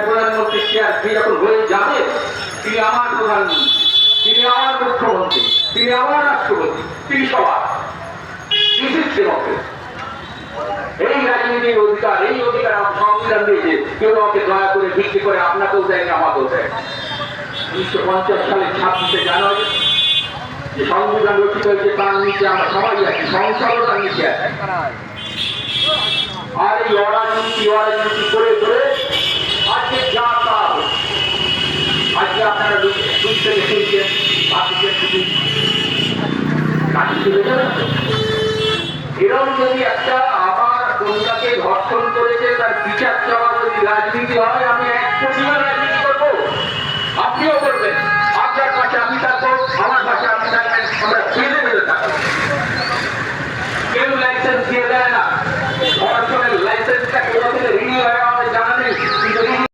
প্রধানমন্ত্রী যখন হয়ে যাবে, তিনি আমার প্রধানমন্ত্রী, তিনি আমার মুখ্যমন্ত্রী, তিনি আমার রাষ্ট্রপতি, তিনি সবার এই রাজনীতির অধিকার, এই অধিকার আমার সংবিধান দিয়েছে। কেউ আমাকে দয়া করে ভিত্তি করে আপনাকেও দেয়নি, আমাকেও দেয়। 1950 সালের 26শে জানুয়ারি যে সংবিধান রচিত হয়েছে তার নিচে আমরা সবাই আছি, সংসদও তার নিচে আছে। আর এই অরাজনীতি করে করে আজকে যা তা আজকে আপনারা দুই থেকে শুনছেন এরকম যদি একটা আমার কন্যাকে ধর্ষণ করেছে তার বিচার চাওয়া যদি রাজনীতি হয়, আমি 1 কোটি রাজনীতি করবো, আপনিও করবেন। আপনার পাশে আমি থাকবো, আমার পাশে আপনি থাকবেন, আমরা বেঁধে বেঁধে থাকবো। কেউ লাইসেন্স দিয়ে দেয় না, ধর্ষণের লাইসেন্সটা কোথা থেকে রিনিউ হয় আমাদের জানা নেই, কিন্তু